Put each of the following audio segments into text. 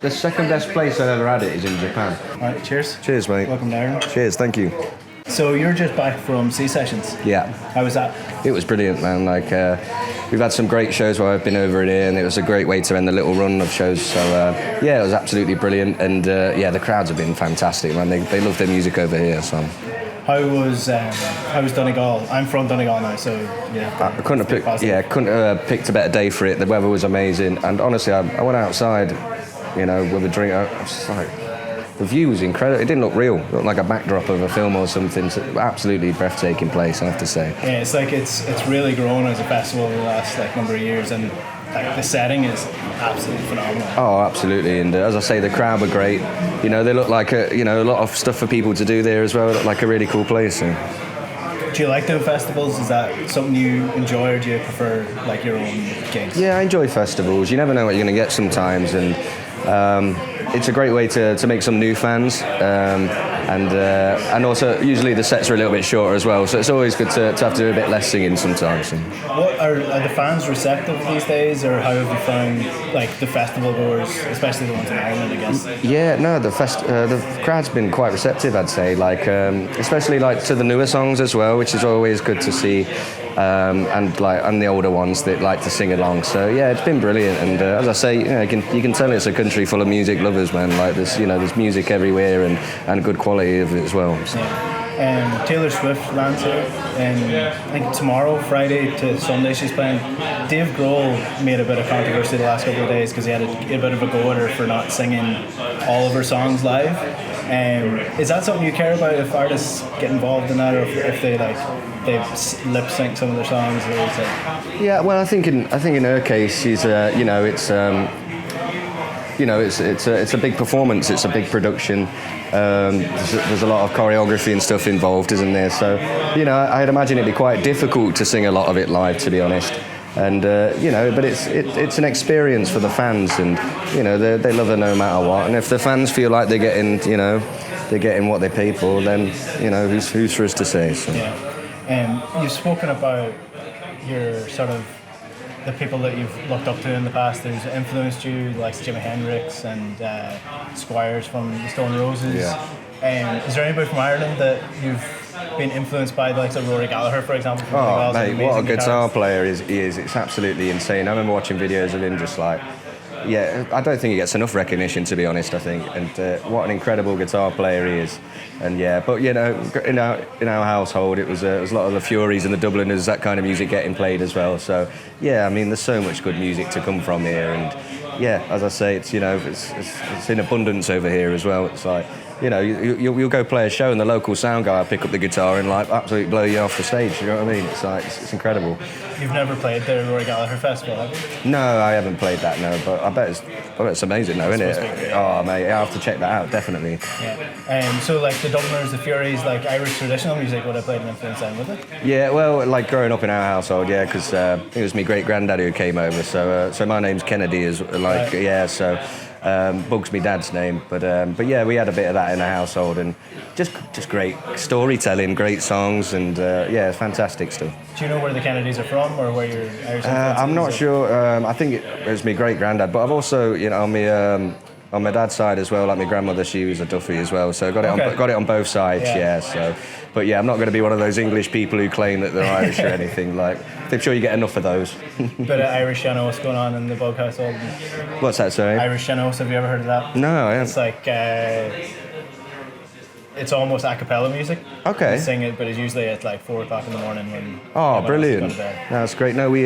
The second best place I've ever had it is in Japan. All right, cheers. Cheers, mate. Welcome, Darren. Cheers, thank you. So you're just back from Sea Sessions. Yeah. How was that? It was brilliant, man. We've had some great shows while I've been over here, and it was a great way to end the little run of shows. So, it was absolutely brilliant. And, the crowds have been fantastic, man. They love their music over here, so... How was Donegal? I'm from Donegal now, so yeah. I couldn't have picked a better day for it. The weather was amazing, and honestly, I went outside, with a drink. I was just like, the view was incredible. It didn't look real. It looked like a backdrop of a film or something. It's absolutely breathtaking place, I have to say. Yeah, it's really grown as a festival over the last number of years, and the setting is absolutely phenomenal. Oh, absolutely. And as I say, the crowd were great. They look like a lot of stuff for people to do there as well. It looked like a really cool place. So. Do you like doing festivals? Is that something you enjoy, or do you prefer your own gigs? Yeah, I enjoy festivals. You never know what you're going to get sometimes, and it's a great way to make some new fans, and also usually the sets are a little bit shorter as well, so it's always good to have to do a bit less singing sometimes. What are the fans receptive these days, or how have you found the festival goers, especially the ones in Ireland, I guess? Yeah, no, the crowd's been quite receptive, I'd say, especially to the newer songs as well, which is always good to see. And the older ones that like to sing along. So yeah, it's been brilliant. And as I say, you can tell it's a country full of music lovers, man. There's music everywhere and good quality of it as well. So. Taylor Swift lands here, and I think tomorrow, Friday to Sunday, she's playing. Dave Grohl made a bit of controversy the last couple of days because he had a bit of a go at her for not singing all of her songs live. Is that something you care about, if artists get involved in that, or if they lip sync some of their songs? Or is it... Yeah, well, I think in her case, she's it's a big performance. It's a big production. There's a lot of choreography and stuff involved, isn't there? So, I'd imagine it'd be quite difficult to sing a lot of it live, to be honest. And but it's an experience for the fans, and they love her no matter what. And if the fans feel like they're getting what they pay for, then who's for us to say? So. Yeah. You've spoken about your sort of the people that you've looked up to in the past, who's influenced you, like Jimi Hendrix and Squires from the Stone Roses. Yeah. Is there anybody from Ireland that you've been influenced by, like Rory Gallagher, for example? Oh, mate, what a guitar player he is. It's absolutely insane. I remember watching videos of him just I don't think he gets enough recognition, to be honest, I think. And what an incredible guitar player he is. And but in our household, it was a lot of the Fureys and the Dubliners, that kind of music getting played as well. So there's so much good music to come from here. And as I say, it's in abundance over here as well. It's you'll go play a show and the local sound guy will pick up the guitar and absolutely blow you off the stage. You know what I mean? It's incredible. You've never played the Rory Gallagher Festival, have you? No, I haven't played that. No, but I bet it's amazing, though, isn't it? Oh, mate, I have to check that out, definitely. Yeah. So the Dubliners, the Fureys, Irish traditional music would have played an influence then, would it? Yeah, well, growing up in our household, yeah, because it was my great granddad who came over. So my name's Kennedy, So. Bug's my dad's name, but we had a bit of that in the household, and just great storytelling, great songs, and fantastic stuff. Do you know where the Kennedys are from, or where your Irish influence I'm not sure. I think it was my great granddad, but I've also on my dad's side as well, my grandmother, she was a Duffy as well, so got it on both sides. So. But I'm not going to be one of those English people who claim that they're Irish or anything. I'm sure you get enough of those. Bit of Irish Shanos going on in the Bugg household. What's that, sorry? Irish Shanos, have you ever heard of that? No, I haven't. It's it's almost a cappella music. Okay. You sing it, but it's usually at 4 o'clock in the morning when. Oh, brilliant! That's great. No, we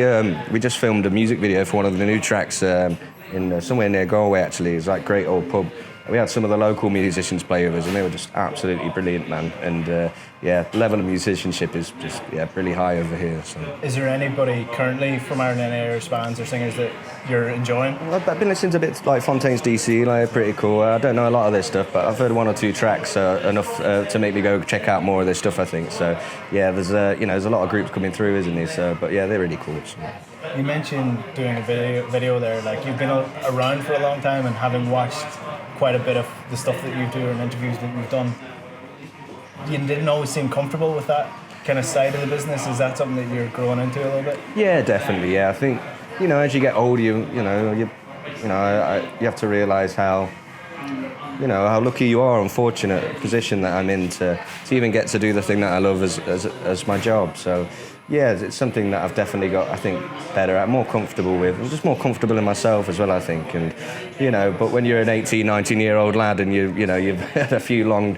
just filmed a music video for one of the new tracks in somewhere near Galway. Actually, it's great old pub. We had some of the local musicians play with us, and they were just absolutely brilliant, man. And the level of musicianship is just really high over here. So. Is there anybody currently from Ireland, any Irish bands or singers that you're enjoying? I've been listening to bits like Fontaines DC, pretty cool. I don't know a lot of their stuff, but I've heard 1 or 2 tracks enough to make me go check out more of their stuff, I think. So there's a lot of groups coming through, isn't there? So, but they're really cool. So. You mentioned doing a video there. You've been around for a long time, and having watched quite a bit of the stuff that you do and interviews that you've done, you didn't always seem comfortable with that kind of side of the business. Is that something that you're growing into a little bit? Yeah, definitely. Yeah, I think as you get older, you have to realise how lucky you are, unfortunate position that I'm in to even get to do the thing that I love as my job. So, yeah, it's something that I've definitely got, I think, better at, more comfortable with. I'm just more comfortable in myself as well, I think. And, but when you're an 18, 19-year-old lad and you've had a few long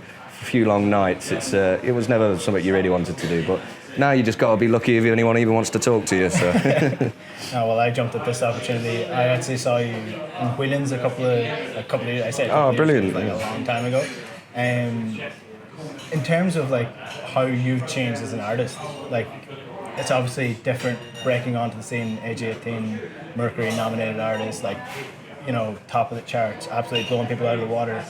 nights, it was never something you really wanted to do. But now you just got to be lucky if anyone even wants to talk to you. So. Oh, well, I jumped at this opportunity. I actually saw you in Whelan's a couple of years, I said. Oh, brilliant! Like a long time ago. In terms of like how you've changed as an artist, like it's obviously different breaking onto the scene, age 18, Mercury nominated artist, like top of the charts, absolutely blowing people out of the water.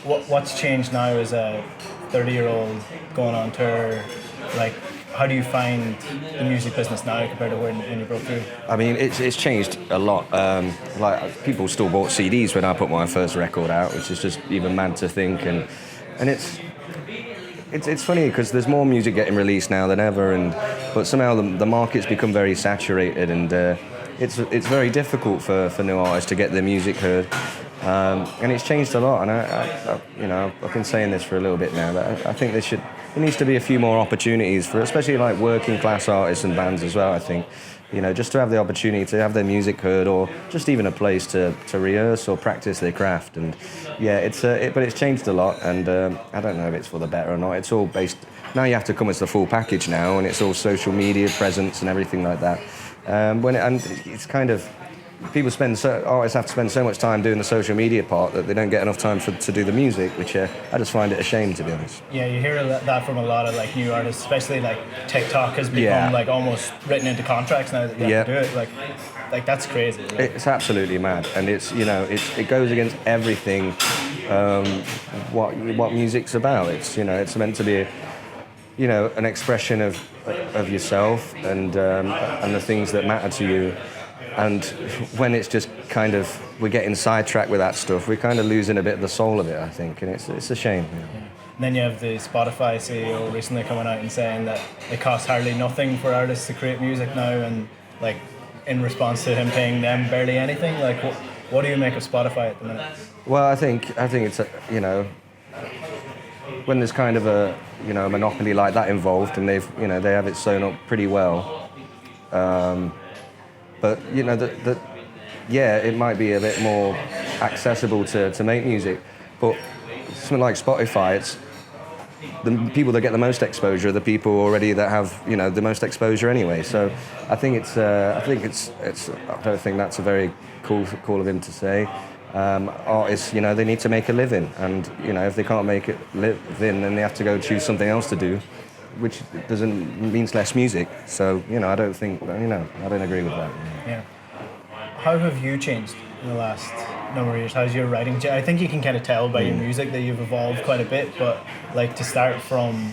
What's changed now as a 30-year-old going on tour? Like, how do you find the music business now compared to when you broke through? I mean, it's changed a lot. Like, people still bought CDs when I put my first record out, which is just even mad to think. And it's funny because there's more music getting released now than ever, but somehow the market's become very saturated, and it's very difficult for new artists to get their music heard. And it's changed a lot, and I've been saying this for a little bit now, but I think there needs to be a few more opportunities for especially like working class artists and bands as well, I think. Just to have the opportunity to have their music heard, or just even a place to rehearse or practice their craft. And yeah, but it's changed a lot, and I don't know if it's for the better or not. It's all based, now you have to come as the full package now, and it's all social media presence and everything like that. And it's kind of, artists have to spend so much time doing the social media part that they don't get enough time to do the music, which I just find it a shame, to be honest. Yeah, you hear that from a lot of like new artists, especially like TikTok has become like almost written into contracts now that you have to do it. Like that's crazy. Like. It's absolutely mad, and it goes against everything what music's about. It's meant to be an expression of yourself and the things that matter to you. And when it's just kind of, we're getting sidetracked with that stuff, we're kind of losing a bit of the soul of it, I think, and it's a shame. Yeah. And then you have the Spotify CEO recently coming out and saying that it costs hardly nothing for artists to create music now, and like in response to him paying them barely anything. Like, what do you make of Spotify at the minute? Well, I think it's when there's kind of a monopoly like that involved, and they have it sewn up pretty well. But it might be a bit more accessible to make music. But something like Spotify, it's the people that get the most exposure are the people already that have the most exposure anyway. So I think I don't think that's a very cool call of him to say. Artists, they need to make a living, and if they can't make it living, then they have to go choose something else to do, which means less music. So, I don't think, I don't agree with that. Yeah. How have you changed in the last number of years? How's your writing changed? I think you can kind of tell by your music that you've evolved quite a bit, but like to start from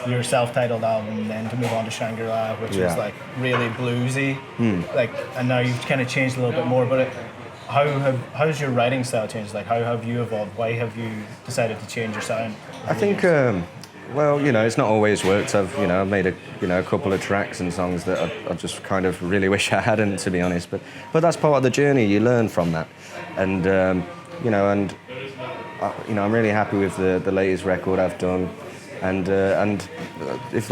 your self-titled album and then to move on to Shangri-La, which was like really bluesy, and now you've kind of changed a little bit more, but how's your writing style changed? Like, how have you evolved? Why have you decided to change your sound? I think, well, it's not always worked. I've made a couple of tracks and songs that I just kind of really wish I hadn't, to be honest. But that's part of the journey. You learn from that, and I'm really happy with the latest record I've done, and if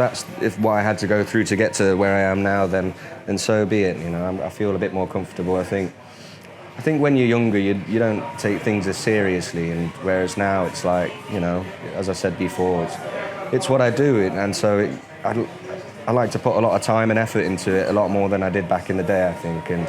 what I had to go through to get to where I am now, then so be it. I feel a bit more comfortable. I think when you're younger, you don't take things as seriously, and whereas now it's like, as I said before, it's what I do, and so I like to put a lot of time and effort into it, a lot more than I did back in the day, I think, and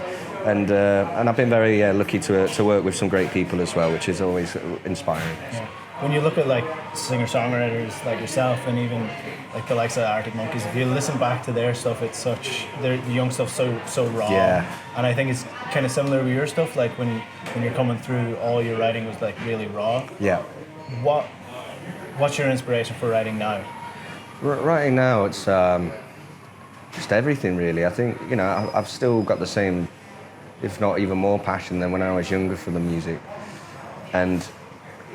I've been very lucky to work with some great people as well, which is always inspiring. Yeah. When you look at like singer-songwriters like yourself, and even like the likes of Arctic Monkeys, if you listen back to their stuff, the young stuff's so raw. Yeah. And I think it's kind of similar with your stuff. Like when you're coming through, all your writing was like really raw. Yeah. What's your inspiration for writing now? Writing now, it's just everything really. I think I've still got the same, if not even more, passion than when I was younger for the music, and.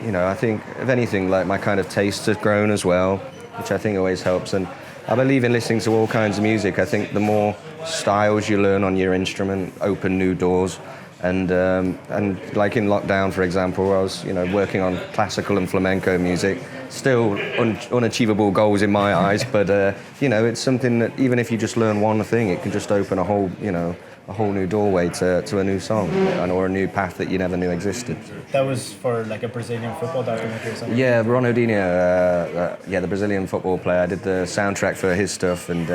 I think, if anything, like my kind of taste has grown as well, which I think always helps. And I believe in listening to all kinds of music. I think the more styles you learn on your instrument open new doors. And like in lockdown, for example, I was working on classical and flamenco music. Still unachievable goals in my eyes, but it's something that even if you just learn one thing, it can just open a whole new doorway to a new song or a new path that you never knew existed. That was for like a Brazilian football documentary or something? Yeah, Ronaldinho, the Brazilian football player. I did the soundtrack for his stuff, and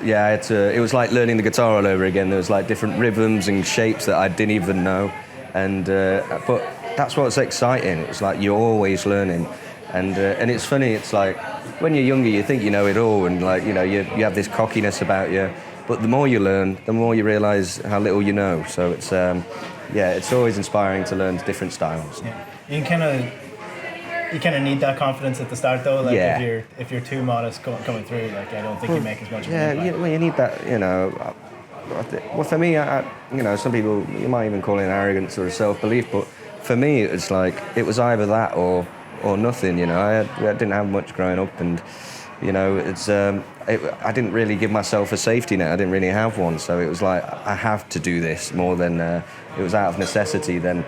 yeah, it was like learning the guitar all over again. There was like different rhythms and shapes that I didn't even know, but that's what's exciting. It's like you're always learning, and it's funny. It's like when you're younger, you think you know it all, and like you have this cockiness about you. But the more you learn, the more you realise how little you know. So it's it's always inspiring to learn different styles. Yeah. You kind of need that confidence at the start, though. Like if you're too modest coming through, like I don't think you make as much. You need that. Well, for me, some people you might even call it arrogance or self-belief, but for me, it's like it was either that or nothing. I didn't have much growing up, and I didn't really give myself a safety net. I didn't really have one, so it was like I have to do this more than it was out of necessity than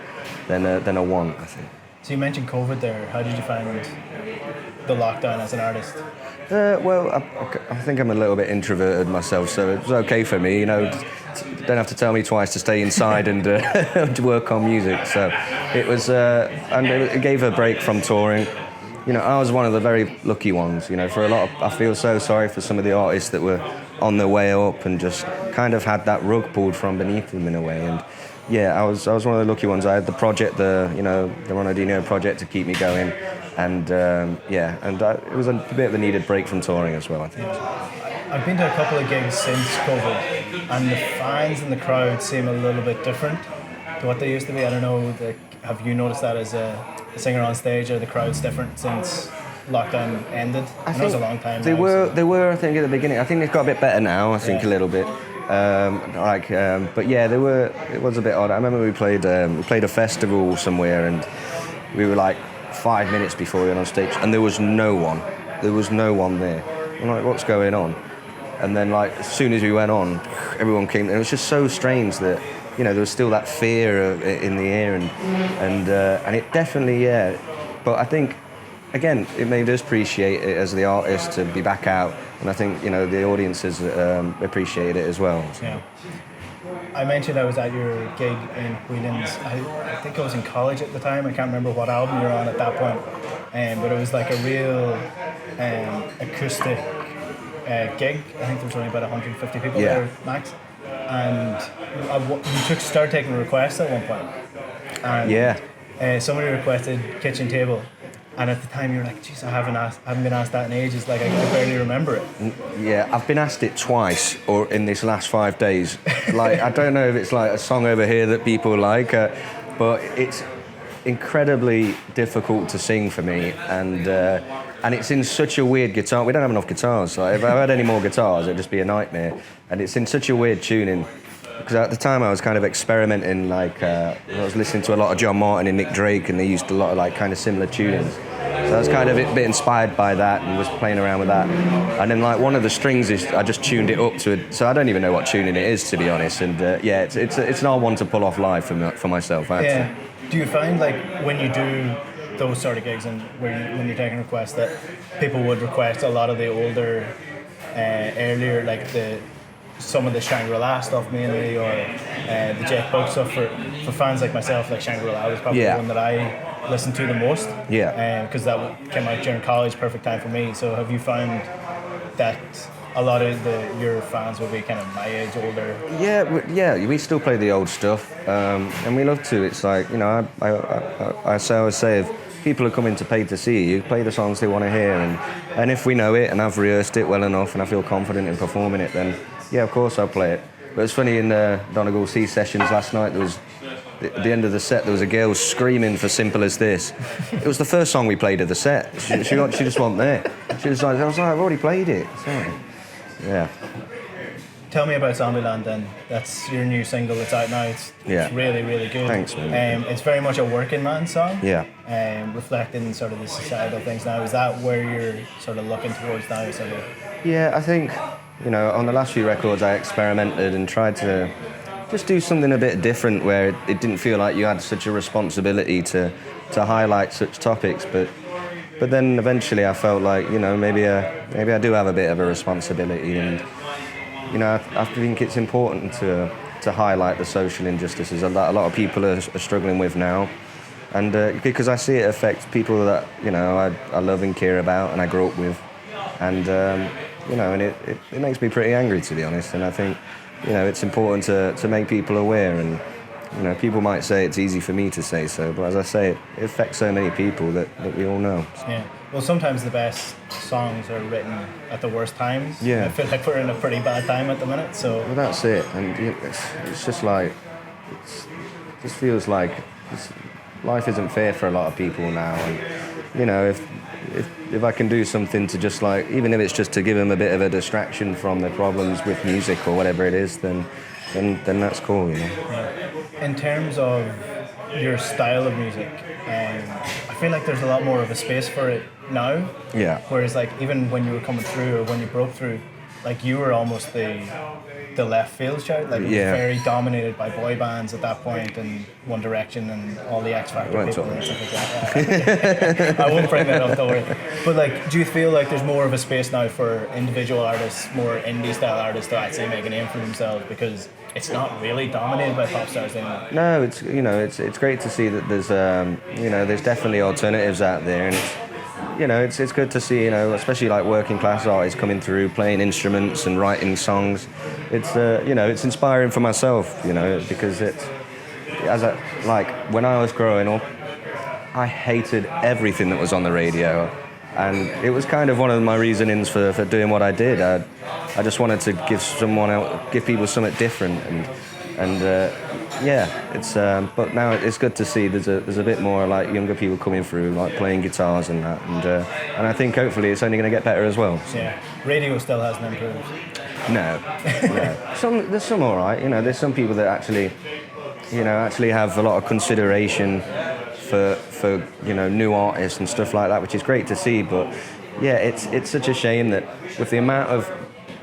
a want, I think. So you mentioned COVID there. How did you find the lockdown as an artist? Well, I think I'm a little bit introverted myself, so it was okay for me. Don't have to tell me twice to stay inside and to work on music. So it was, and it gave a break from touring. I was one of the very lucky ones. For a lot of, I feel so sorry for some of the artists that were on their way up and just kind of had that rug pulled from beneath them in a way. And yeah, I was one of the lucky ones. I had the project, the Ronaldinho project, to keep me going, and it was a bit of a needed break from touring as well, I think. I've been to a couple of gigs since COVID, and the fans and the crowd seem a little bit different to what they used to be. I don't know. Have you noticed that as a singer on stage? Are the crowds different since lockdown ended? I know it was a long time. They were. I think at the beginning. I think it's got a bit better now. I think a little bit. But yeah, they were. It was a bit odd. I remember we played a festival somewhere, and we were like 5 minutes before we went on stage, and there was no one. There was no one there. I'm like, what's going on? And then like as soon as we went on, everyone came. And it was just so strange that there was still that fear in the air, and it definitely But I think again, it made us appreciate it as the artist to be back out, and I think the audiences appreciated it as well. So. Yeah. I mentioned I was at your gig in Whelan's. I think I was in college at the time. I can't remember what album you were on at that point, but it was like a real acoustic gig. I think there was only about 150 people there max, and you started taking requests at one point. And somebody requested Kitchen Table. And at the time you were like, geez, I haven't been asked that in ages, like I barely remember it. Yeah, I've been asked it twice or in this last 5 days. Like, I don't know if it's like a song over here that people like, but it's incredibly difficult to sing for me, and it's in such a weird guitar. We don't have enough guitars. Like, if I had any more guitars, it'd just be a nightmare. And it's in such a weird tuning. Because at the time I was kind of experimenting, like I was listening to a lot of John Martin and Nick Drake, and they used a lot of like kind of similar tunings. So I was kind of a bit inspired by that and was playing around with that. And then like one of the strings I just tuned it up to it, so I don't even know what tuning it is, to be honest. And it's an odd one to pull off live for myself. Yeah. Do you find like when you do those sort of gigs and when you're taking requests that people would request a lot of the older, earlier, like some of the Shangri-La stuff mainly, or the Jake Bugg stuff for fans like myself? Like Shangri-La was probably the one that I listened to the most. Yeah. Because that came out during college, perfect time for me. So have you found that a lot of your fans will be kind of my age, older? Yeah, we still play the old stuff, and we love to. It's like, I always say, if people are coming to pay to see you, play the songs they want to hear, and if we know it and I've rehearsed it well enough and I feel confident in performing it, then yeah, of course I'll play it. But it's funny, in Donegal C sessions last night, there was, at the end of the set, there was a girl screaming for Simple As This. It was the first song we played of the set. She just wasn't there. She was like, I've already played it. So, yeah. Tell me about Zombieland then. That's your new single that's out now. It's really, really good. Thanks, man. It's very much a working man song. Yeah. Reflecting sort of the societal things now. Is that where you're sort of looking towards now? Sort of? Yeah, I think, on the last few records I experimented and tried to just do something a bit different where it didn't feel like you had such a responsibility to highlight such topics. But then eventually I felt like, you know, maybe I do have a bit of a responsibility, and you know, I think it's important to highlight the social injustices a lot of people are struggling with now, and because I see it affects people that, you know, I love and care about and I grew up with, and you know, and it makes me pretty angry, to be honest. And I think, you know, it's important to make people aware, and you know, people might say it's easy for me to say so, but as I say, it affects so many people that we all know. Yeah. Well, sometimes the best songs are written at the worst times. Yeah. I feel like we're in a pretty bad time at the minute, so... Well, that's it. And it's just like... it just feels like life isn't fair for a lot of people now. And, you know, if I can do something to just like... even if it's just to give them a bit of a distraction from their problems with music or whatever it is, then that's cool, you know. Yeah. In terms of your style of music, I feel like there's a lot more of a space for it now. Yeah. Whereas, like, even when you were coming through or when you broke through, like, you were almost the left field shout. Like, it was very dominated by boy bands at that point, and One Direction and all the X Factor people and stuff like that. I won't bring that up, don't worry. But, like, do you feel like there's more of a space now for individual artists, more indie style artists, to actually make a name for themselves, because it's not really dominated by pop stars anymore? No, it's, you know, it's great to see that there's you know, there's definitely alternatives out there, and it's, you know, it's good to see, you know, especially like working class artists coming through, playing instruments and writing songs. It's you know, it's inspiring for myself, you know, because it's, like when I was growing up, I hated everything that was on the radio, and it was kind of one of my reasonings for doing what I did. I just wanted to give people something different, and yeah, it's but now it's good to see there's a bit more like younger people coming through, like playing guitars and that, and I think hopefully it's only going to get better as well. So. Yeah, radio still hasn't improved. No. There's some all right, you know. There's some people that actually have a lot of consideration for you know, new artists and stuff like that, which is great to see. But yeah, it's such a shame that with the amount of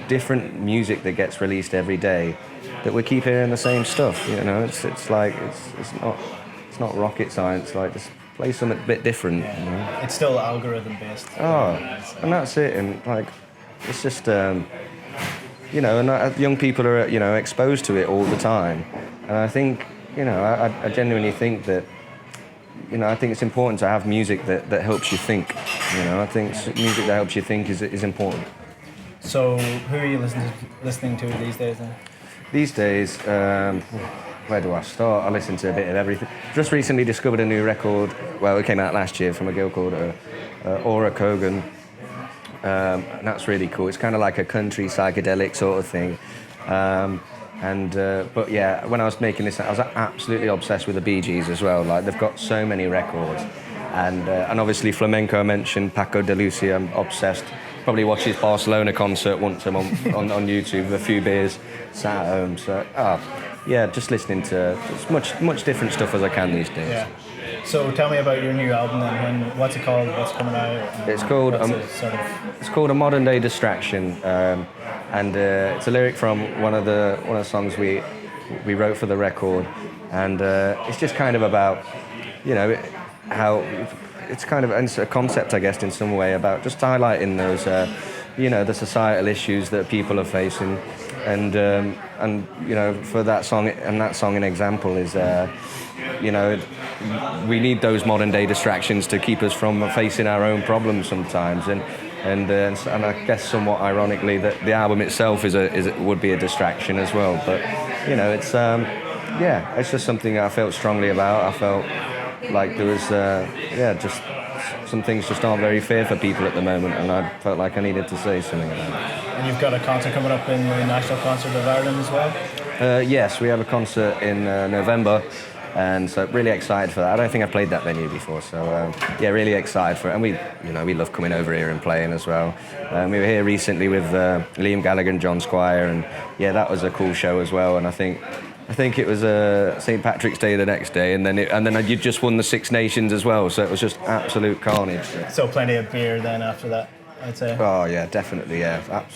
different music that gets released every day, that we keep hearing the same stuff. You know, it's like it's not rocket science. Like, just play something a bit different. Yeah. You know? It's still algorithm based. Oh, and that's it. And like, it's just you know, and young people are, you know, exposed to it all the time. And I think, you know, I genuinely think that, you know, I think it's important to have music that helps you think. You know, I think music that helps you think is important. So, who are you listening to these days then? These days, where do I start? I listen to a bit of everything. Just recently discovered a new record. Well, it came out last year from a girl called Aura Kogan. And that's really cool. It's kind of like a country psychedelic sort of thing. But yeah, when I was making this, I was absolutely obsessed with the Bee Gees as well. Like, they've got so many records, and obviously flamenco. I mentioned Paco de Lucia. I'm obsessed. Probably watch his Barcelona concert once a month on YouTube with a few beers, sat at home. So yeah, just listening to as much different stuff as I can these days. Yeah. So tell me about your new album then. What's it called? What's coming out? It's called it's called A Modern Day Distraction, and it's a lyric from one of the songs we wrote for the record, and it's just kind of about, you know, how it's kind of a concept, I guess, in some way, about just highlighting those you know, the societal issues that people are facing, and you know, for that song, an example is you know, we need those modern day distractions to keep us from facing our own problems sometimes, and I guess somewhat ironically that the album itself would be a distraction as well. But you know, it's yeah, it's just something I felt strongly about. I felt like there was just some things just aren't very fair for people at the moment, and I felt like I needed to say something about it. And you've got a concert coming up in the National Concert of Ireland as well? Yes, we have a concert in November. And so really excited for that. I don't think I've played that venue before, so yeah, really excited for it. And we love coming over here and playing as well. We were here recently with Liam Gallagher and John Squire, and yeah, that was a cool show as well. And I think it was St. Patrick's Day the next day, and then you just won the Six Nations as well, so it was just absolute carnage. So plenty of beer then after that, I'd say. Oh yeah, definitely, yeah,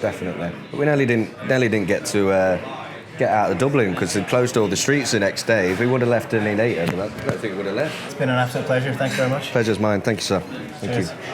definitely. But we nearly didn't get to get out of Dublin because they closed all the streets the next day. If we would have left any later, I don't think we would have left. It's been an absolute pleasure. Thanks very much. Pleasure's mine. Thank you, sir. Thank Cheers. you.